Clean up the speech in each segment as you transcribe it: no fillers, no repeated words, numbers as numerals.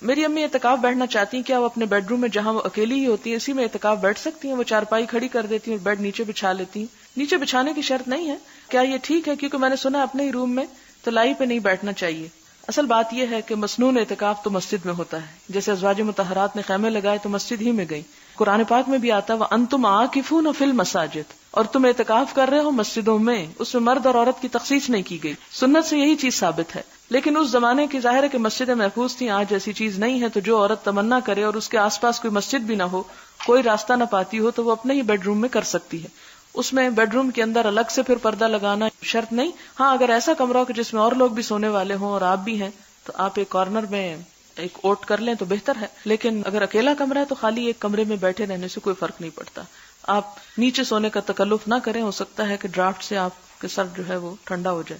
میری امی اعتکاف بیٹھنا چاہتی ہیں، کیا وہ اپنے بیڈ روم میں جہاں وہ اکیلی ہی ہوتی ہیں اسی میں اعتکاف بیٹھ سکتی ہیں؟ وہ چارپائی کھڑی کر دیتی ہیں اور بیڈ نیچے بچھا لیتی ہیں. نیچے بچھانے کی شرط نہیں ہے. کیا یہ ٹھیک ہے؟ کیونکہ میں نے سنا اپنے ہی روم میں تلائی پہ نہیں بیٹھنا چاہیے. اصل بات یہ ہے کہ مسنون اعتکاف تو مسجد میں ہوتا ہے. جیسے ازواج مطہرات نے خیمے لگائے تو مسجد ہی میں گئی. قرآن پاک میں بھی آتا ہے وَأَنْتُمْ عَاكِفُونَ فِي الْمَسَاجِدِ، اور تم اعتکاف کر رہے ہو مسجدوں میں. اس میں مرد اور عورت کی تخصیص نہیں کی گئی. سنت سے یہی چیز ثابت ہے. لیکن اس زمانے کی ظاہر ہے کہ مسجدیں محفوظ تھیں، آج ایسی چیز نہیں ہے. تو جو عورت تمنا کرے اور اس کے آس پاس کوئی مسجد بھی نہ ہو، کوئی راستہ نہ پاتی ہو، تو وہ اپنے ہی بیڈ روم میں کر سکتی ہے. اس میں بیڈ روم کے اندر الگ سے پھر پردہ لگانا شرط نہیں. ہاں اگر ایسا کمرہ ہو کہ جس میں اور لوگ بھی سونے والے ہوں اور آپ بھی ہیں تو آپ ایک کارنر میں ایک اوٹ کر لیں تو بہتر ہے. لیکن اگر اکیلا کمرہ ہے تو خالی ایک کمرے میں بیٹھے رہنے سے کوئی فرق نہیں پڑتا. آپ نیچے سونے کا تکلف نہ کریں، ہو سکتا ہے کہ ڈرافٹ سے آپ کے سر جو ہے وہ ٹھنڈا ہو جائے.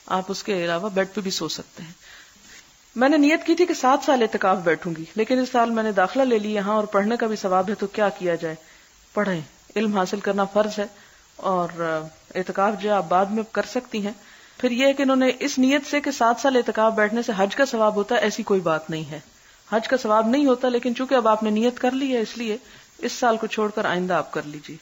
آپ اس کے علاوہ بیڈ پہ بھی سو سکتے ہیں. میں نے نیت کی تھی کہ 7 سال اعتکاف بیٹھوں گی، لیکن اس سال میں نے داخلہ لے لی یہاں اور پڑھنے کا بھی ثواب ہے، تو کیا کیا جائے؟ پڑھیں، علم حاصل کرنا فرض ہے اور اعتکاف جو آپ بعد میں کر سکتی ہیں. پھر یہ ہے کہ انہوں نے اس نیت سے کہ 7 سال اعتکاف بیٹھنے سے حج کا ثواب ہوتا ہے، ایسی کوئی بات نہیں ہے. حج کا ثواب نہیں ہوتا، لیکن چونکہ اب آپ نے نیت کر لی ہے اس لیے اس سال کو چھوڑ کر آئندہ آپ کر لیجیے.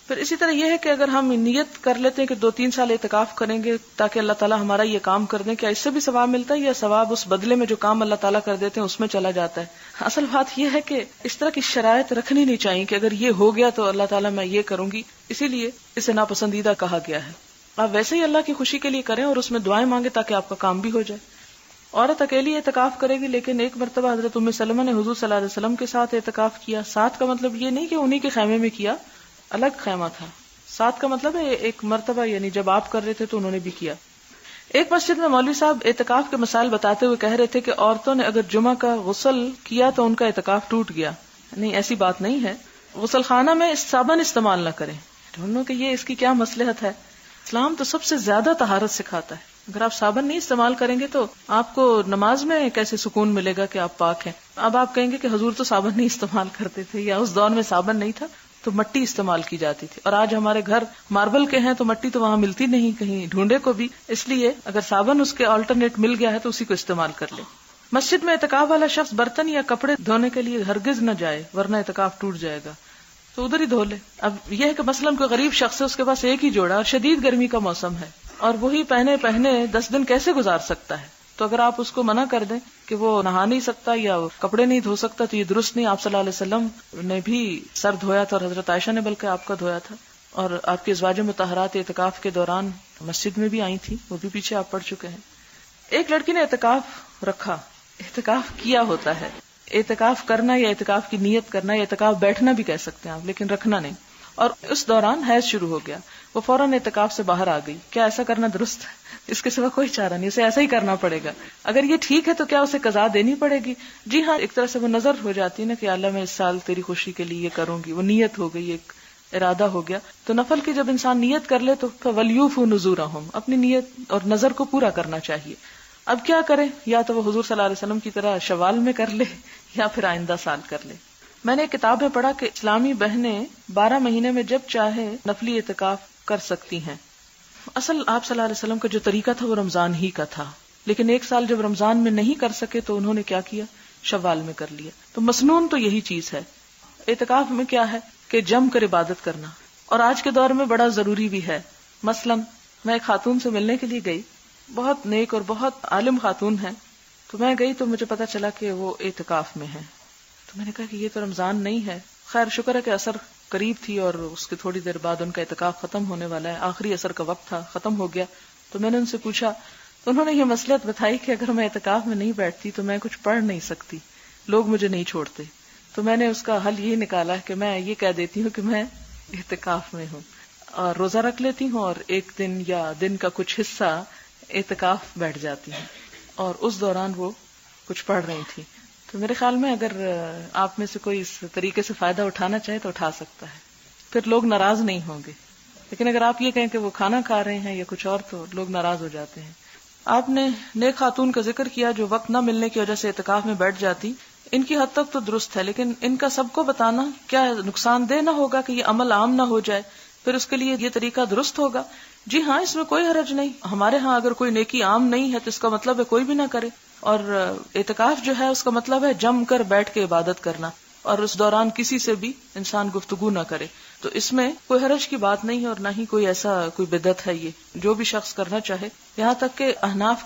پھر اسی طرح یہ ہے کہ اگر ہم نیت کر لیتے ہیں کہ 2-3 سال اعتکاف کریں گے تاکہ اللہ تعالیٰ ہمارا یہ کام کر دیں، کیا اس سے بھی ثواب ملتا ہے یا ثواب اس بدلے میں جو کام اللہ تعالیٰ کر دیتے ہیں اس میں چلا جاتا ہے؟ اصل بات یہ ہے کہ اس طرح کی شرائط رکھنی نہیں چاہیے کہ اگر یہ ہو گیا تو اللہ تعالیٰ میں یہ کروں گی، اسی لیے اسے ناپسندیدہ کہا گیا ہے. آپ ویسے ہی اللہ کی خوشی کے لیے کریں اور اس میں دعائیں مانگیں تاکہ آپ کا کام بھی ہو جائے. عورت اکیلی اعتکاف کرے گی، لیکن ایک مرتبہ حضرت ام سلمہ نے حضور صلی اللہ علیہ وسلم کے ساتھ اعتکاف کیا. ساتھ کا مطلب یہ نہیں کہ انہی کے خیمے میں کیا، الگ خیمہ تھا. ساتھ کا مطلب ہے ایک مرتبہ، یعنی جب آپ کر رہے تھے تو انہوں نے بھی کیا. ایک مسجد میں مولوی صاحب اعتکاف کے مسائل بتاتے ہوئے کہہ رہے تھے کہ عورتوں نے اگر جمعہ کا غسل کیا تو ان کا اعتکاف ٹوٹ گیا. نہیں، ایسی بات نہیں ہے. غسل خانہ میں صابن استعمال نہ کریں. ڈھونڈو کہ یہ اس کی کیا مصلحت ہے. اسلام تو سب سے زیادہ طہارت سکھاتا ہے. اگر آپ صابن نہیں استعمال کریں گے تو آپ کو نماز میں کیسے سکون ملے گا کہ آپ پاک ہیں. اب آپ کہیں گے کہ حضور تو صابن نہیں استعمال کرتے تھے، یا اس دور میں صابن نہیں تھا تو مٹی استعمال کی جاتی تھی، اور آج ہمارے گھر ماربل کے ہیں تو مٹی تو وہاں ملتی نہیں کہیں ڈھونڈے کو بھی. اس لیے اگر صابن اس کے آلٹرنیٹ مل گیا ہے تو اسی کو استعمال کر لے. مسجد میں اعتکاف والا شخص برتن یا کپڑے دھونے کے لیے ہرگز نہ جائے ورنہ اعتکاف ٹوٹ جائے گا، تو ادھر ہی دھو لے. اب یہ ہے کہ مثلاً کوئی غریب شخص ہے، اس کے پاس ایک ہی جوڑا اور شدید گرمی کا موسم ہے اور وہی پہنے 10 دن کیسے گزار سکتا ہے؟ تو اگر آپ اس کو منع کر دیں کہ وہ نہا نہیں سکتا یا کپڑے نہیں دھو سکتا تو یہ درست نہیں. آپ صلی اللہ علیہ وسلم نے بھی سر دھویا تھا اور حضرت عائشہ نے بلکہ آپ کا دھویا تھا، اور آپ کی ازواج مطہرات اعتکاف کے دوران مسجد میں بھی آئی تھی، وہ بھی پیچھے آپ پڑھ چکے ہیں. ایک لڑکی نے اعتکاف رکھا. اعتکاف کیا ہوتا ہے، اعتکاف کرنا یا اعتکاف کی نیت کرنا یا اعتکاف بیٹھنا بھی کہہ سکتے ہیں آپ، لیکن رکھنا نہیں. اور اس دوران حیض شروع ہو گیا، وہ فوراً اعتکاف سے باہر آ گئی. کیا ایسا کرنا درست ہے؟ اس کے سوا کوئی چارہ نہیں، اسے ایسا ہی کرنا پڑے گا. اگر یہ ٹھیک ہے تو کیا اسے قضا دینی پڑے گی؟ جی ہاں، ایک طرح سے وہ نظر ہو جاتی ہے نا کہ اللہ میں اس سال تیری خوشی کے لیے یہ کروں گی. وہ نیت ہو گئی، ایک ارادہ ہو گیا. تو نفل کی جب انسان نیت کر لے تو وَلْيُوفُوا نُذُورَهُمْ، اپنی نیت اور نظر کو پورا کرنا چاہیے. اب کیا کرے؟ یا تو وہ حضور صلی اللہ علیہ وسلم کی طرح شوال میں کر لے یا پھر آئندہ سال کر لے. میں نے ایک کتاب میں پڑھا کہ اسلامی بہنیں 12 مہینے میں جب چاہے نفلی اعتکاف کر سکتی ہیں. اصل آپ صلی اللہ علیہ وسلم کا جو طریقہ تھا وہ رمضان ہی کا تھا، لیکن ایک سال جب رمضان میں نہیں کر سکے تو انہوں نے کیا کیا؟ شوال میں کر لیا. تو مسنون تو یہی چیز ہے. اعتکاف میں کیا ہے کہ جم کر عبادت کرنا، اور آج کے دور میں بڑا ضروری بھی ہے. مثلا میں ایک خاتون سے ملنے کے لیے گئی، بہت نیک اور بہت عالم خاتون ہے. تو میں گئی تو مجھے پتا چلا کہ وہ اعتکاف میں ہے. تو میں نے کہا کہ یہ تو رمضان نہیں ہے. خیر شکر ہے کہ عصر قریب تھی اور اس کے تھوڑی دیر بعد ان کا اعتکاف ختم ہونے والا ہے، آخری عصر کا وقت تھا، ختم ہو گیا. تو میں نے ان سے پوچھا تو انہوں نے یہ مصلحت بتائی کہ اگر میں اعتکاف میں نہیں بیٹھتی تو میں کچھ پڑھ نہیں سکتی، لوگ مجھے نہیں چھوڑتے. تو میں نے اس کا حل یہی نکالا کہ میں یہ کہہ دیتی ہوں کہ میں اعتکاف میں ہوں اور روزہ رکھ لیتی ہوں اور ایک دن یا دن کا کچھ حصہ اعتکاف بیٹھ جاتی ہوں. اور اس دوران وہ کچھ پڑھ رہی تھی. تو میرے خیال میں اگر آپ میں سے کوئی اس طریقے سے فائدہ اٹھانا چاہے تو اٹھا سکتا ہے، پھر لوگ ناراض نہیں ہوں گے. لیکن اگر آپ یہ کہیں کہ وہ کھانا کھا رہے ہیں یا کچھ اور تو لوگ ناراض ہو جاتے ہیں. آپ نے نیک خاتون کا ذکر کیا جو وقت نہ ملنے کی وجہ سے اعتکاف میں بیٹھ جاتی. ان کی حد تک تو درست ہے، لیکن ان کا سب کو بتانا کیا نقصان دہ نہ ہوگا کہ یہ عمل عام نہ ہو جائے؟ پھر اس کے لیے یہ طریقہ درست ہوگا. جی ہاں، اس میں کوئی حرج نہیں. ہمارے ہاں اگر کوئی نیکی عام نہیں ہے تو اس کا مطلب ہے کوئی بھی نہ کرے. اور اعتکاف جو ہے اس کا مطلب ہے جم کر بیٹھ کے عبادت کرنا، اور اس دوران کسی سے بھی انسان گفتگو نہ کرے. تو اس میں کوئی حرج کی بات نہیں ہے اور نہ ہی کوئی ایسا کوئی بدعت ہے. یہ جو بھی شخص کرنا چاہے، یہاں تک کہ احناف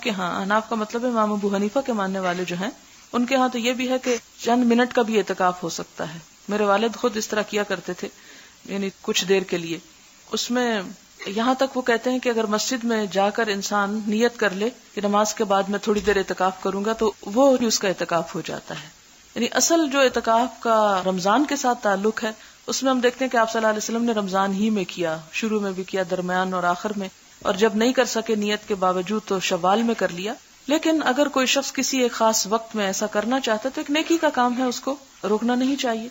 کا مطلب ہے امام ابو حنیفہ کے ماننے والے جو ہیں ان کے ہاں تو یہ بھی ہے کہ چند منٹ کا بھی اعتکاف ہو سکتا ہے. میرے والد خود اس طرح کیا کرتے تھے، یعنی کچھ دیر کے لیے. اس میں یہاں تک وہ کہتے ہیں کہ اگر مسجد میں جا کر انسان نیت کر لے کہ نماز کے بعد میں تھوڑی دیر اعتکاف کروں گا تو وہ اس کا اعتکاف ہو جاتا ہے. یعنی اصل جو اعتکاف کا رمضان کے ساتھ تعلق ہے اس میں ہم دیکھتے ہیں کہ آپ صلی اللہ علیہ وسلم نے رمضان ہی میں کیا، شروع میں بھی کیا، درمیان اور آخر میں، اور جب نہیں کر سکے نیت کے باوجود تو شوال میں کر لیا. لیکن اگر کوئی شخص کسی ایک خاص وقت میں ایسا کرنا چاہتا ہے تو ایک نیکی کا کام ہے، اس کو روکنا نہیں چاہیے.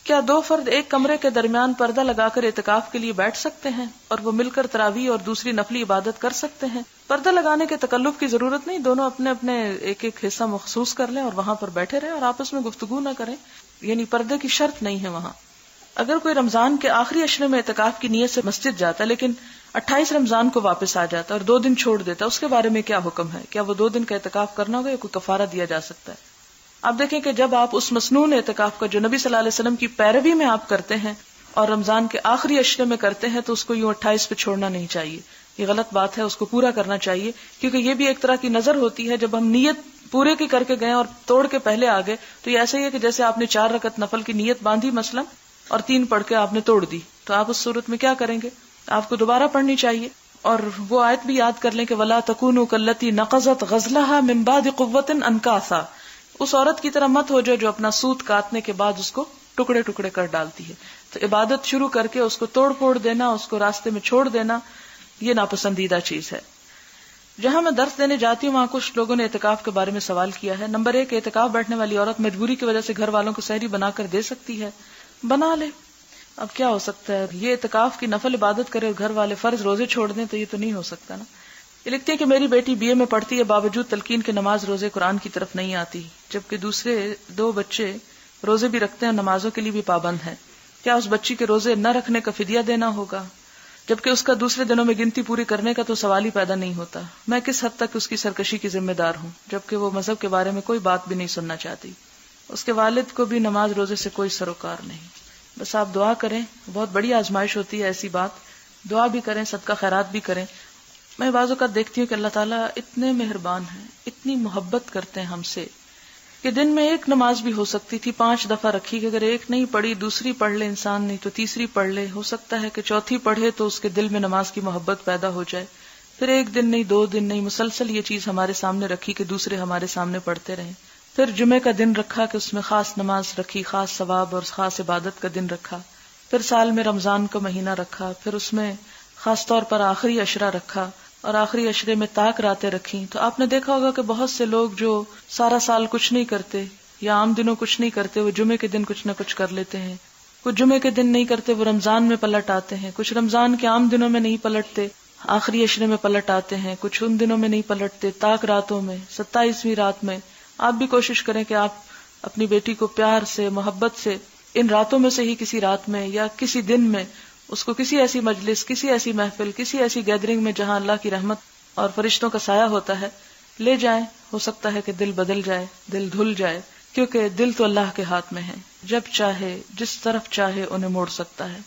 کیا دو فرد ایک کمرے کے درمیان پردہ لگا کر اعتکاف کے لیے بیٹھ سکتے ہیں اور وہ مل کر تراویح اور دوسری نفلی عبادت کر سکتے ہیں؟ پردہ لگانے کے تکلف کی ضرورت نہیں، دونوں اپنے اپنے ایک ایک حصہ مخصوص کر لیں اور وہاں پر بیٹھے رہیں اور آپس میں گفتگو نہ کریں، یعنی پردے کی شرط نہیں ہے وہاں. اگر کوئی رمضان کے آخری عشرے میں اعتکاف کی نیت سے مسجد جاتا ہے لیکن 28 رمضان کو واپس آ جاتا ہے اور 2 دن چھوڑ دیتا ہے، اس کے بارے میں کیا حکم ہے؟ کیا وہ 2 دن کا اعتکاف کرنا ہوگا یا کوئی کفارہ دیا جا سکتا ہے؟ آپ دیکھیں کہ جب آپ اس مسنون اعتکاف کا جو نبی صلی اللہ علیہ وسلم کی پیروی میں آپ کرتے ہیں اور رمضان کے آخری عشرے میں کرتے ہیں تو اس کو یوں 28 پہ چھوڑنا نہیں چاہیے. یہ غلط بات ہے، اس کو پورا کرنا چاہیے، کیونکہ یہ بھی ایک طرح کی نظر ہوتی ہے. جب ہم نیت پورے کی کر کے گئے اور توڑ کے پہلے آ گئے تو یہ ایسا ہی ہے کہ جیسے آپ نے 4 رکعت نفل کی نیت باندھی مثلا اور 3 پڑھ کے آپ نے توڑ دی، تو آپ اس صورت میں کیا کریں گے؟ آپ کو دوبارہ پڑھنی چاہیے. اور وہ آیت بھی یاد کر لیں کہ وَلَا تَكُونُوا كَالَّتِي نَقَضَتْ غَزْلَهَا مِن بَعْدِ قُوَّةٍ أَنْكَاثًا. اس عورت کی طرح مت ہو جائے جو اپنا سوت کاٹنے کے بعد اس کو ٹکڑے ٹکڑے کر ڈالتی ہے. تو عبادت شروع کر کے اس کو توڑ پھوڑ دینا، اس کو راستے میں چھوڑ دینا، یہ ناپسندیدہ چیز ہے. جہاں میں درس دینے جاتی ہوں وہاں کچھ لوگوں نے اعتکاف کے بارے میں سوال کیا ہے. نمبر 1، اعتکاف بیٹھنے والی عورت مجبوری کی وجہ سے گھر والوں کو سحری بنا کر دے سکتی ہے؟ بنا لے، اب کیا ہو سکتا ہے. یہ اعتکاف کی نفل عبادت کرے اور گھر والے فرض روزے چھوڑ دیں تو یہ تو نہیں ہو سکتا نا. یہ لکھتی ہے کہ میری بیٹی BA میں پڑھتی ہے، باوجود تلقین کے نماز روزے قرآن کی طرف نہیں آتی، جبکہ دوسرے 2 بچے روزے بھی رکھتے ہیں اور نمازوں کے لیے بھی پابند ہیں. کیا اس بچی کے روزے نہ رکھنے کا فدیہ دینا ہوگا؟ جبکہ اس کا دوسرے دنوں میں گنتی پوری کرنے کا تو سوال ہی پیدا نہیں ہوتا. میں کس حد تک اس کی سرکشی کی ذمہ دار ہوں جبکہ وہ مذہب کے بارے میں کوئی بات بھی نہیں سننا چاہتی. اس کے والد کو بھی نماز روزے سے کوئی سروکار نہیں. بس آپ دعا کریں، بہت بڑی آزمائش ہوتی ہے ایسی بات، دعا بھی کریں، صدقہ خیرات بھی کریں. میں بعض اوقات دیکھتی ہوں کہ اللہ تعالیٰ اتنے مہربان ہیں، اتنی محبت کرتے ہیں ہم سے کہ دن میں 1 نماز بھی ہو سکتی تھی 5 دفعہ رکھی کہ اگر 1 نہیں پڑھی دوسری پڑھ لے انسان، نہیں تو تیسری پڑھ لے، ہو سکتا ہے کہ چوتھی پڑھے تو اس کے دل میں نماز کی محبت پیدا ہو جائے. پھر 1 دن نہیں 2 دن نہیں، مسلسل یہ چیز ہمارے سامنے رکھی کہ دوسرے ہمارے سامنے پڑھتے رہیں. پھر جمعے کا دن رکھا کہ اس میں خاص نماز رکھی، خاص ثواب اور خاص عبادت کا دن رکھا. پھر سال میں رمضان کا مہینہ رکھا، پھر اس میں خاص طور پر آخری عشرہ رکھا اور آخری عشرے میں طاق راتیں رکھیں. تو آپ نے دیکھا ہوگا کہ بہت سے لوگ جو سارا سال کچھ نہیں کرتے یا عام دنوں کچھ نہیں کرتے، وہ جمعے کے دن کچھ نہ کچھ کر لیتے ہیں. کچھ جمعے کے دن نہیں کرتے، وہ رمضان میں پلٹ آتے ہیں. کچھ رمضان کے عام دنوں میں نہیں پلٹتے، آخری عشرے میں پلٹ آتے ہیں. کچھ ان دنوں میں نہیں پلٹتے، طاق راتوں میں، 27ویں رات میں. آپ بھی کوشش کریں کہ آپ اپنی بیٹی کو پیار سے، محبت سے ان راتوں میں سے ہی کسی رات میں یا کسی دن میں اس کو کسی ایسی مجلس، کسی ایسی محفل، کسی ایسی گیدرنگ میں جہاں اللہ کی رحمت اور فرشتوں کا سایہ ہوتا ہے لے جائیں. ہو سکتا ہے کہ دل بدل جائے، دل دھل جائے، کیونکہ دل تو اللہ کے ہاتھ میں ہے، جب چاہے جس طرف چاہے انہیں موڑ سکتا ہے.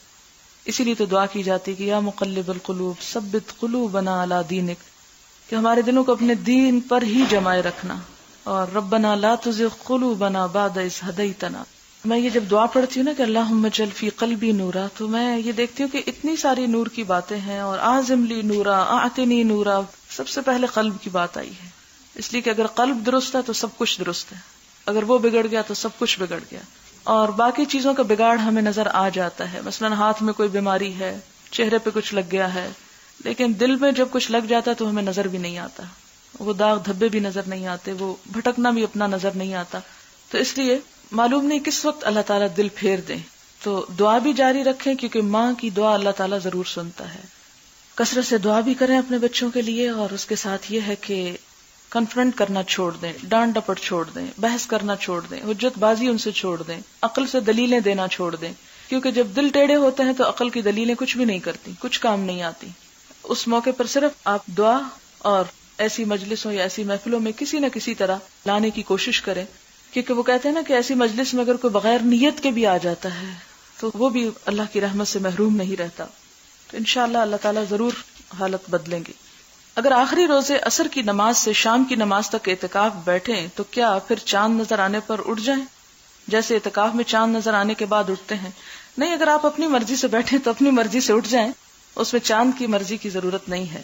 اسی لیے تو دعا کی جاتی کہ یا مقلب القلوب ثبت قلوبنا علی دینک، کہ ہمارے دلوں کو اپنے دین پر ہی جمائے رکھنا. اور ربنا لا تزغ قلوبنا بعد اذ ہدیتنا. میں یہ جب دعا پڑھتی ہوں نا کہ اللہم اجعل فی قلبی نورا، تو میں یہ دیکھتی ہوں کہ اتنی ساری نور کی باتیں ہیں. اور اعظم لی نورا اعطنی نورا، سب سے پہلے قلب کی بات آئی ہے، اس لیے کہ اگر قلب درست ہے تو سب کچھ درست ہے، اگر وہ بگڑ گیا تو سب کچھ بگڑ گیا. اور باقی چیزوں کا بگاڑ ہمیں نظر آ جاتا ہے. مثلا ہاتھ میں کوئی بیماری ہے، چہرے پہ کچھ لگ گیا ہے، لیکن دل میں جب کچھ لگ جاتا تو ہمیں نظر بھی نہیں آتا، وہ داغ دھبے بھی نظر نہیں آتے، وہ بھٹکنا بھی اپنا نظر نہیں آتا. تو اس لیے معلوم نہیں کس وقت اللہ تعالیٰ دل پھیر دیں. تو دعا بھی جاری رکھیں کیونکہ ماں کی دعا اللہ تعالیٰ ضرور سنتا ہے. کثرت سے دعا بھی کریں اپنے بچوں کے لیے، اور اس کے ساتھ یہ ہے کہ کنفرنٹ کرنا چھوڑ دیں، ڈانٹ ڈپٹ چھوڑ دیں، بحث کرنا چھوڑ دیں، حجت بازی ان سے چھوڑ دیں، عقل سے دلیلیں دینا چھوڑ دیں. کیونکہ جب دل ٹیڑھے ہوتے ہیں تو عقل کی دلیلیں کچھ بھی نہیں کرتی، کچھ کام نہیں آتی. اس موقع پر صرف آپ دعا اور ایسی مجلسوں یا ایسی محفلوں میں کسی نہ کسی طرح لانے کی کوشش کریں، کیونکہ وہ کہتے ہیں نا کہ ایسی مجلس میں اگر کوئی بغیر نیت کے بھی آ جاتا ہے تو وہ بھی اللہ کی رحمت سے محروم نہیں رہتا. تو انشاءاللہ اللہ تعالیٰ ضرور حالت بدلیں گے. اگر آخری روزے عصر کی نماز سے شام کی نماز تک اعتکاف بیٹھیں تو کیا پھر چاند نظر آنے پر اٹھ جائیں، جیسے اعتکاف میں چاند نظر آنے کے بعد اٹھتے ہیں؟ نہیں، اگر آپ اپنی مرضی سے بیٹھیں تو اپنی مرضی سے اٹھ جائیں، اس میں چاند کی مرضی کی ضرورت نہیں ہے.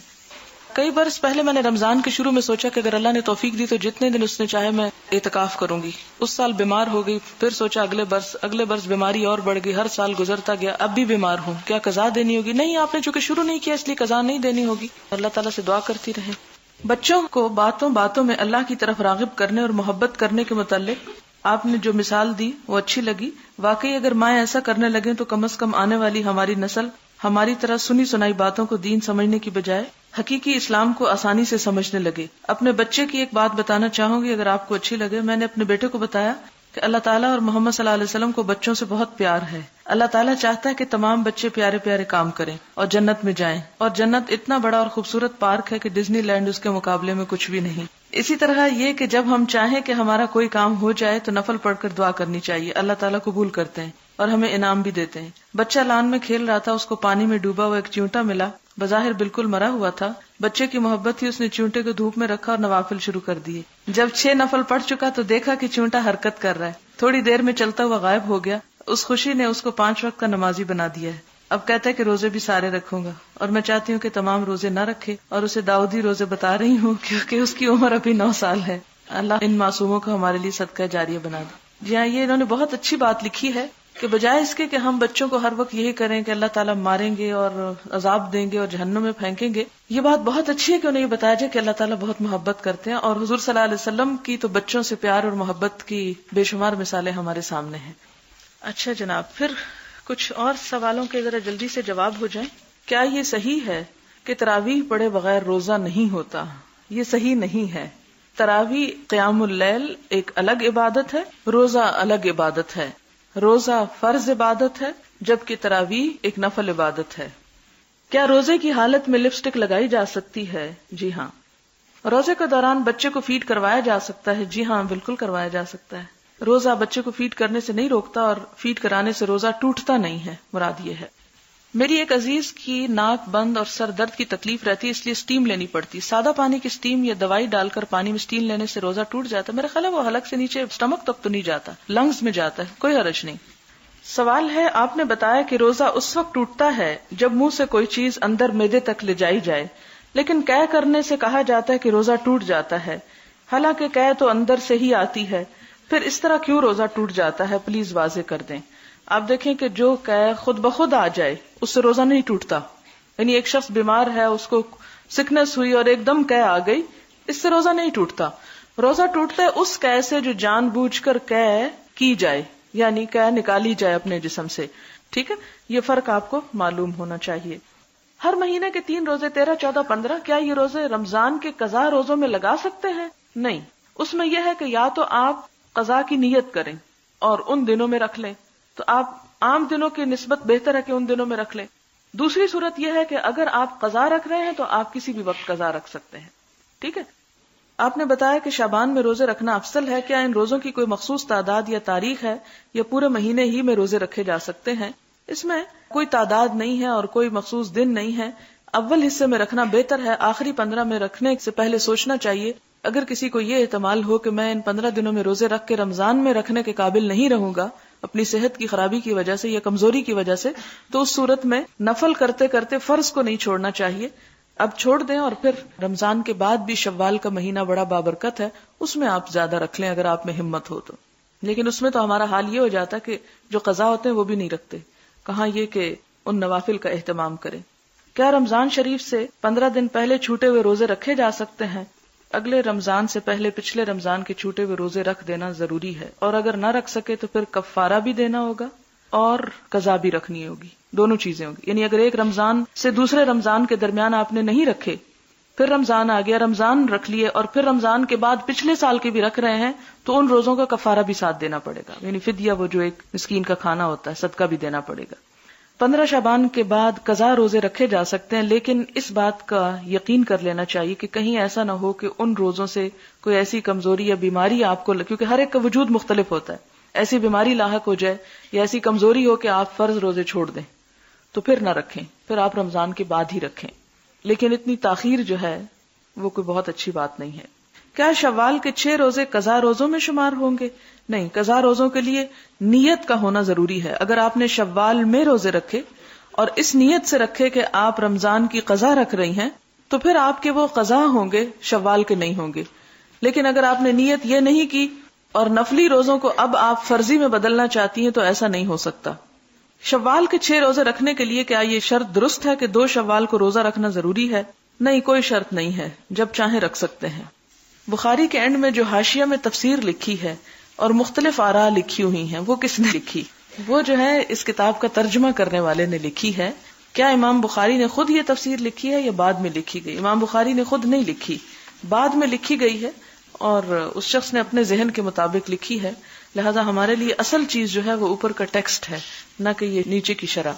کئی برس پہلے میں نے رمضان کے شروع میں سوچا کہ اگر اللہ نے توفیق دی تو جتنے دن اس نے چاہے میں اعتکاف کروں گی. اس سال بیمار ہو گئی، پھر سوچا اگلے برس بیماری اور بڑھ گئی، ہر سال گزرتا گیا، اب بھی بیمار ہوں، کیا قضا دینی ہوگی؟ نہیں، آپ نے چونکہ شروع نہیں کیا اس لیے قضا نہیں دینی ہوگی. اللہ تعالیٰ سے دعا کرتی رہیں. بچوں کو باتوں میں اللہ کی طرف راغب کرنے اور محبت کرنے کے متعلق آپ نے جو مثال دی وہ اچھی لگی. واقعی اگر مائیں ایسا کرنے لگیں تو کم از کم آنے والی ہماری نسل ہماری طرح سنی سنائی باتوں کو دین سمجھنے کی بجائے حقیقی اسلام کو آسانی سے سمجھنے لگے. اپنے بچے کی ایک بات بتانا چاہوں گی اگر آپ کو اچھی لگے. میں نے اپنے بیٹے کو بتایا کہ اللہ تعالیٰ اور محمد صلی اللہ علیہ وسلم کو بچوں سے بہت پیار ہے. اللہ تعالیٰ چاہتا ہے کہ تمام بچے پیارے پیارے کام کریں اور جنت میں جائیں، اور جنت اتنا بڑا اور خوبصورت پارک ہے کہ ڈزنی لینڈ اس کے مقابلے میں کچھ بھی نہیں. اسی طرح یہ کہ جب ہم چاہیں کہ ہمارا کوئی کام ہو جائے تو نفل پڑھ کر دعا کرنی چاہیے. اللہ تعالیٰ قبول کرتے ہیں اور ہمیں انعام بھی دیتے ہیں. بچہ لان میں کھیل رہا تھا، اس کو پانی میں ڈوبا ہوا ایک چیونٹا ملا، بظاہر بالکل مرا ہوا تھا. بچے کی محبت تھی، اس نے چیونٹے کو دھوپ میں رکھا اور نوافل شروع کر دیے. جب 6 نفل پڑھ چکا تو دیکھا کہ چیونٹا حرکت کر رہا ہے، تھوڑی دیر میں چلتا ہوا غائب ہو گیا. اس خوشی نے اس کو 5 وقت کا نمازی بنا دیا ہے. اب کہتا ہے کہ روزے بھی سارے رکھوں گا، اور میں چاہتی ہوں کہ تمام روزے نہ رکھے، اور اسے داؤدی روزے بتا رہی ہوں کیونکہ اس کی عمر ابھی 9 سال ہے. اللہ ان معصوموں کو ہمارے لیے صدقہ جاریہ بنا دے. جی ہاں، یہ انہوں نے بہت اچھی بات لکھی ہے کہ بجائے اس کے کہ ہم بچوں کو ہر وقت یہی کریں کہ اللہ تعالیٰ ماریں گے اور عذاب دیں گے اور جہنم میں پھینکیں گے، یہ بات بہت اچھی ہے کہ انہیں یہ بتایا جائے کہ اللہ تعالیٰ بہت محبت کرتے ہیں. اور حضور صلی اللہ علیہ وسلم کی تو بچوں سے پیار اور محبت کی بے شمار مثالیں ہمارے سامنے ہیں. اچھا جناب، پھر کچھ اور سوالوں کے ذرا جلدی سے جواب ہو جائیں. کیا یہ صحیح ہے کہ تراویح پڑھے بغیر روزہ نہیں ہوتا؟ یہ صحیح نہیں ہے. تراویح قیام اللیل ایک الگ عبادت ہے، روزہ الگ عبادت ہے. روزہ فرض عبادت ہے جبکہ تراویح ایک نفل عبادت ہے. کیا روزے کی حالت میں لپسٹک لگائی جا سکتی ہے؟ جی ہاں. روزے کے دوران بچے کو فیڈ کروایا جا سکتا ہے؟ جی ہاں، بالکل کروایا جا سکتا ہے. روزہ بچے کو فیڈ کرنے سے نہیں روکتا اور فیڈ کرانے سے روزہ ٹوٹتا نہیں ہے، مراد یہ ہے. میری ایک عزیز کی ناک بند اور سر درد کی تکلیف رہتی ہے، اس لیے اسٹیم لینی پڑتی. سادہ پانی کی اسٹیم یا دوائی ڈال کر پانی میں اسٹیم لینے سے روزہ ٹوٹ جاتا ہے؟ میرا خیال ہے وہ حلق سے نیچے اسٹمک تک تو نہیں جاتا، لنگز میں جاتا ہے، کوئی حرج نہیں. سوال ہے، آپ نے بتایا کہ روزہ اس وقت ٹوٹتا ہے جب منہ سے کوئی چیز اندر معدے تک لے جائی جائے، لیکن قے کرنے سے کہا جاتا ہے کہ روزہ ٹوٹ جاتا ہے، حالانکہ قے تو اندر سے ہی آتی ہے، پھر اس طرح کیوں روزہ ٹوٹ جاتا ہے؟ پلیز واضح کر دیں. آپ دیکھیں کہ جو قے خود بخود آ جائے اس سے روزہ نہیں ٹوٹتا. یعنی ایک شخص بیمار ہے، اس کو سکنس ہوئی اور ایک دم قے آ گئی، اس سے روزہ نہیں ٹوٹتا. روزہ ٹوٹتا ہے اس قے سے جو جان بوجھ کر قے کی جائے، یعنی قے نکالی جائے اپنے جسم سے. ٹھیک ہے، یہ فرق آپ کو معلوم ہونا چاہیے. ہر مہینے کے 3 روزے 13, 14, 15 کیا یہ روزے رمضان کے قضا روزوں میں لگا سکتے ہیں؟ نہیں. اس میں یہ ہے کہ یا تو آپ قضا کی نیت کریں اور ان دنوں میں رکھ لیں، تو آپ عام دنوں کی نسبت بہتر ہے کہ ان دنوں میں رکھ لیں. دوسری صورت یہ ہے کہ اگر آپ قضا رکھ رہے ہیں تو آپ کسی بھی وقت قضا رکھ سکتے ہیں. ٹھیک ہے. آپ نے بتایا کہ شعبان میں روزے رکھنا افضل ہے. کیا ان روزوں کی کوئی مخصوص تعداد یا تاریخ ہے یا پورے مہینے ہی میں روزے رکھے جا سکتے ہیں؟ اس میں کوئی تعداد نہیں ہے اور کوئی مخصوص دن نہیں ہے. اول حصے میں رکھنا بہتر ہے، آخری 15 میں رکھنے سے پہلے سوچنا چاہیے. اگر کسی کو یہ احتمال ہو کہ میں ان 15 دنوں میں روزے رکھ کے رمضان میں رکھنے کے قابل نہیں رہوں گا اپنی صحت کی خرابی کی وجہ سے یا کمزوری کی وجہ سے، تو اس صورت میں نفل کرتے کرتے فرض کو نہیں چھوڑنا چاہیے. اب چھوڑ دیں اور پھر رمضان کے بعد بھی شوال کا مہینہ بڑا بابرکت ہے، اس میں آپ زیادہ رکھ لیں اگر آپ میں ہمت ہو تو. لیکن اس میں تو ہمارا حال یہ ہو جاتا ہے کہ جو قضا ہوتے ہیں وہ بھی نہیں رکھتے، کہاں یہ کہ ان نوافل کا اہتمام کریں. کیا رمضان شریف سے 15 دن پہلے چھوٹے ہوئے روزے رکھے جا سکتے ہیں؟ اگلے رمضان سے پہلے پچھلے رمضان کے چھوٹے ہوئے روزے رکھ دینا ضروری ہے، اور اگر نہ رکھ سکے تو پھر کفارہ بھی دینا ہوگا اور قضا بھی رکھنی ہوگی. دونوں چیزیں ہوگی. یعنی اگر ایک رمضان سے دوسرے رمضان کے درمیان آپ نے نہیں رکھے، پھر رمضان آ گیا، رمضان رکھ لیے اور پھر رمضان کے بعد پچھلے سال کے بھی رکھ رہے ہیں، تو ان روزوں کا کفارہ بھی ساتھ دینا پڑے گا. یعنی فدیہ، وہ جو ایک مسکین کا کھانا ہوتا ہے، صدقہ بھی دینا پڑے گا. 15 شعبان کے بعد قضا روزے رکھے جا سکتے ہیں، لیکن اس بات کا یقین کر لینا چاہیے کہ کہیں ایسا نہ ہو کہ ان روزوں سے کوئی ایسی کمزوری یا بیماری آپ کو کیونکہ ہر ایک کا وجود مختلف ہوتا ہے، ایسی بیماری لاحق ہو جائے یا ایسی کمزوری ہو کہ آپ فرض روزے چھوڑ دیں تو پھر نہ رکھیں، پھر آپ رمضان کے بعد ہی رکھیں. لیکن اتنی تاخیر جو ہے وہ کوئی بہت اچھی بات نہیں ہے. کیا شوال کے 6 روزے قضا روزوں میں شمار ہوں گے؟ نہیں، قضا روزوں کے لیے نیت کا ہونا ضروری ہے. اگر آپ نے شوال میں روزے رکھے اور اس نیت سے رکھے کہ آپ رمضان کی قضا رکھ رہی ہیں تو پھر آپ کے وہ قضا ہوں گے، شوال کے نہیں ہوں گے. لیکن اگر آپ نے نیت یہ نہیں کی اور نفلی روزوں کو اب آپ فرضی میں بدلنا چاہتی ہیں تو ایسا نہیں ہو سکتا. شوال کے 6 روزے رکھنے کے لیے کیا یہ شرط درست ہے کہ 2 شوال کو روزہ رکھنا ضروری ہے؟ نہیں، کوئی شرط نہیں ہے، جب چاہیں رکھ سکتے ہیں. بخاری کے اینڈ میں جو حاشیہ میں تفسیر لکھی ہے اور مختلف آراء لکھی ہوئی ہیں وہ کس نے لکھی؟ وہ جو ہے اس کتاب کا ترجمہ کرنے والے نے لکھی ہے. کیا امام بخاری نے خود یہ تفسیر لکھی ہے یا بعد میں لکھی گئی؟ امام بخاری نے خود نہیں لکھی، بعد میں لکھی گئی ہے اور اس شخص نے اپنے ذہن کے مطابق لکھی ہے. لہذا ہمارے لیے اصل چیز جو ہے وہ اوپر کا ٹیکسٹ ہے، نہ کہ یہ نیچے کی شرح.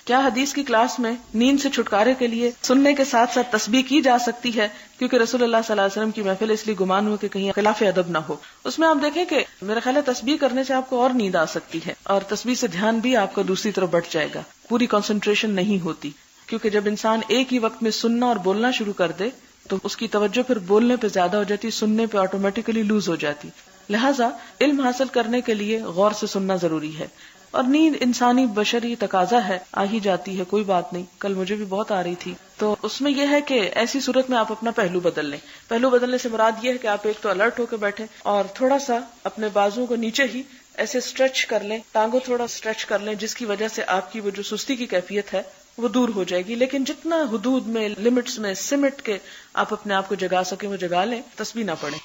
کیا حدیث کی کلاس میں نیند سے چھٹکارے کے لیے سننے کے ساتھ ساتھ تسبیح کی جا سکتی ہے؟ کیونکہ رسول اللہ صلی اللہ علیہ وسلم کی محفل اس لیے گمان ہو کہ کہیں خلاف ادب نہ ہو. اس میں آپ دیکھیں کہ میرا خیال ہے تسبیح کرنے سے آپ کو اور نیند آ سکتی ہے اور تسبیح سے دھیان بھی آپ کا دوسری طرف بٹ جائے گا، پوری کنسنٹریشن نہیں ہوتی. کیونکہ جب انسان ایک ہی وقت میں سننا اور بولنا شروع کر دے تو اس کی توجہ پھر بولنے پہ زیادہ ہو جاتی، سننے پہ آٹومیٹیکلی لوز ہو جاتی. لہٰذا علم حاصل کرنے کے لیے غور سے سننا ضروری ہے. اور نیند انسانی بشری تقاضا ہے، آ ہی جاتی ہے، کوئی بات نہیں. کل مجھے بھی بہت آ رہی تھی. تو اس میں یہ ہے کہ ایسی صورت میں آپ اپنا پہلو بدل لیں. پہلو بدلنے سے مراد یہ ہے کہ آپ ایک تو الرٹ ہو کے بیٹھیں اور تھوڑا سا اپنے بازو کو نیچے ہی ایسے اسٹریچ کر لیں، ٹانگوں تھوڑا اسٹریچ کر لیں، جس کی وجہ سے آپ کی وہ جو سستی کی کیفیت ہے وہ دور ہو جائے گی. لیکن جتنا حدود میں، لمٹس میں سمٹ کے آپ اپنے آپ کو جگا سکیں وہ جگا لیں، تسبیح نہ پڑھیں.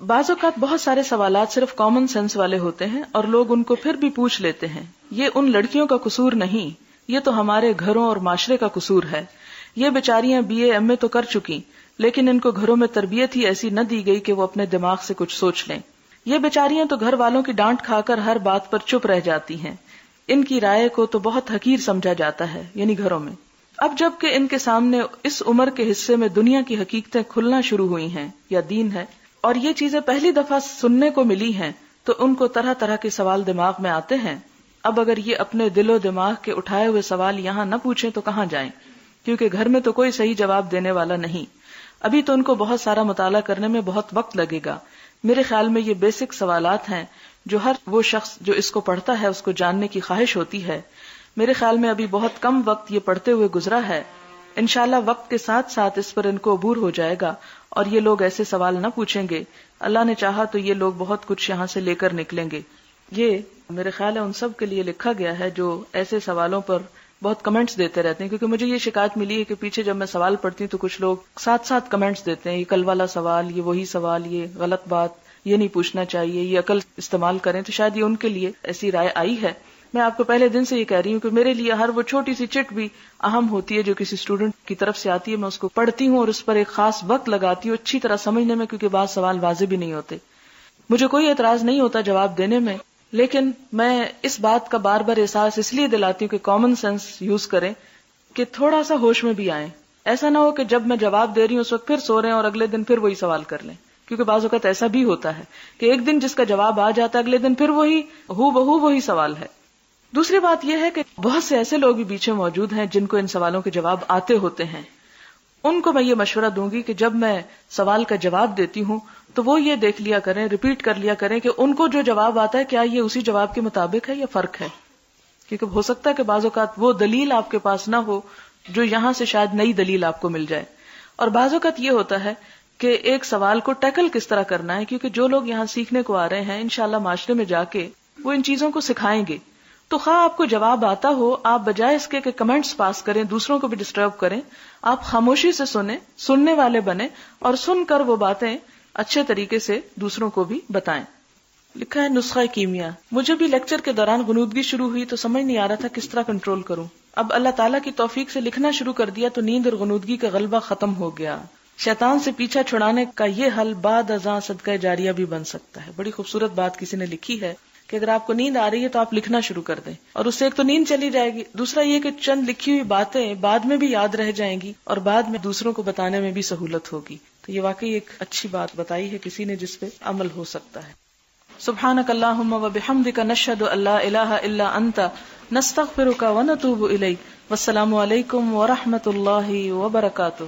بعض اوقات بہت سارے سوالات صرف کامن سینس والے ہوتے ہیں اور لوگ ان کو پھر بھی پوچھ لیتے ہیں. یہ ان لڑکیوں کا قصور نہیں، یہ تو ہمارے گھروں اور معاشرے کا قصور ہے. یہ بیچاریاں BA MA تو کر چکی لیکن ان کو گھروں میں تربیت ہی ایسی نہ دی گئی کہ وہ اپنے دماغ سے کچھ سوچ لیں. یہ بیچاریاں تو گھر والوں کی ڈانٹ کھا کر ہر بات پر چپ رہ جاتی ہیں. ان کی رائے کو تو بہت حقیر سمجھا جاتا ہے، یعنی گھروں میں. اب جب کہ ان کے سامنے اس عمر کے حصے میں دنیا کی حقیقتیں کھلنا شروع ہوئی ہیں یا دین ہے اور یہ چیزیں پہلی دفعہ سننے کو ملی ہیں تو ان کو طرح طرح کے سوال دماغ میں آتے ہیں. اب اگر یہ اپنے دل و دماغ کے اٹھائے ہوئے سوال یہاں نہ پوچھیں تو کہاں جائیں، کیونکہ گھر میں تو کوئی صحیح جواب دینے والا نہیں. ابھی تو ان کو بہت سارا مطالعہ کرنے میں بہت وقت لگے گا. میرے خیال میں یہ بیسک سوالات ہیں جو ہر وہ شخص جو اس کو پڑھتا ہے اس کو جاننے کی خواہش ہوتی ہے. میرے خیال میں ابھی بہت کم وقت یہ پڑھتے ہوئے گزرا ہے. انشاءاللہ وقت کے ساتھ ساتھ اس پر ان کو عبور ہو جائے گا اور یہ لوگ ایسے سوال نہ پوچھیں گے. اللہ نے چاہا تو یہ لوگ بہت کچھ یہاں سے لے کر نکلیں گے. یہ میرے خیال ہے ان سب کے لیے لکھا گیا ہے جو ایسے سوالوں پر بہت کمنٹس دیتے رہتے ہیں. کیونکہ مجھے یہ شکایت ملی ہے کہ پیچھے جب میں سوال پڑھتی ہوں تو کچھ لوگ ساتھ ساتھ کمنٹس دیتے ہیں، یہ کل والا سوال، یہ وہی سوال، یہ غلط بات، یہ نہیں پوچھنا چاہیے، یہ عقل استعمال کریں. تو شاید یہ ان کے لیے ایسی رائے آئی ہے. میں آپ کو پہلے دن سے یہ کہہ رہی ہوں کہ میرے لیے ہر وہ چھوٹی سی چٹ بھی اہم ہوتی ہے جو کسی اسٹوڈنٹ کی طرف سے آتی ہے. میں اس کو پڑھتی ہوں اور اس پر ایک خاص وقت لگاتی ہوں اچھی طرح سمجھنے میں، کیونکہ بعض سوال واضح بھی نہیں ہوتے. مجھے کوئی اعتراض نہیں ہوتا جواب دینے میں، لیکن میں اس بات کا بار بار احساس اس لیے دلاتی ہوں کہ کامن سینس یوز کریں، کہ تھوڑا سا ہوش میں بھی آئیں. ایسا نہ ہو کہ جب میں جواب دے رہی ہوں اس وقت پھر سو رہے ہیں اور اگلے دن پھر وہی سوال کر لیں. کیونکہ بعض اوقات ایسا بھی ہوتا ہے کہ ایک دن جس کا جواب آ جاتا ہے اگلے دن پھر وہی وہی سوال ہے. دوسری بات یہ ہے کہ بہت سے ایسے لوگ بھی پیچھے موجود ہیں جن کو ان سوالوں کے جواب آتے ہوتے ہیں. ان کو میں یہ مشورہ دوں گی کہ جب میں سوال کا جواب دیتی ہوں تو وہ یہ دیکھ لیا کریں، ریپیٹ کر لیا کریں کہ ان کو جو جواب آتا ہے کیا یہ اسی جواب کے مطابق ہے یا فرق ہے. کیونکہ ہو سکتا ہے کہ بعض اوقات وہ دلیل آپ کے پاس نہ ہو جو یہاں سے شاید نئی دلیل آپ کو مل جائے. اور بعض اوقات یہ ہوتا ہے کہ ایک سوال کو ٹیکل کس طرح کرنا ہے، کیونکہ جو لوگ یہاں سیکھنے کو آ رہے ہیں انشاءاللہ معاشرے میں جا کے وہ ان چیزوں کو سکھائیں گے. تو خواہ آپ کو جواب آتا ہو، آپ بجائے اس کے کہ کمنٹس پاس کریں، دوسروں کو بھی ڈسٹرب کریں، آپ خاموشی سے سنیں، سننے والے بنیں اور سن کر وہ باتیں اچھے طریقے سے دوسروں کو بھی بتائیں. لکھا ہے نسخہ کیمیا. مجھے بھی لیکچر کے دوران غنودگی شروع ہوئی تو سمجھ نہیں آ رہا تھا کس طرح کنٹرول کروں. اب اللہ تعالیٰ کی توفیق سے لکھنا شروع کر دیا تو نیند اور غنودگی کا غلبہ ختم ہو گیا. شیطان سے پیچھا چھڑانے کا یہ حل بعد ازاں صدقہ جاریہ بھی بن سکتا ہے. بڑی خوبصورت بات کسی نے لکھی ہے کہ اگر آپ کو نیند آ رہی ہے تو آپ لکھنا شروع کر دیں، اور اس سے ایک تو نیند چلی جائے گی، دوسرا یہ کہ چند لکھی ہوئی باتیں بعد میں بھی یاد رہ جائیں گی اور بعد میں دوسروں کو بتانے میں بھی سہولت ہوگی. تو یہ واقعی ایک اچھی بات بتائی ہے کسی نے جس پہ عمل ہو سکتا ہے. سبحانک اللہم و بحمدک نشہد ان لا الہ الا انت نستغفرک و نتوب الیک. والسلام علیکم ورحمۃ اللہ وبرکاتہ.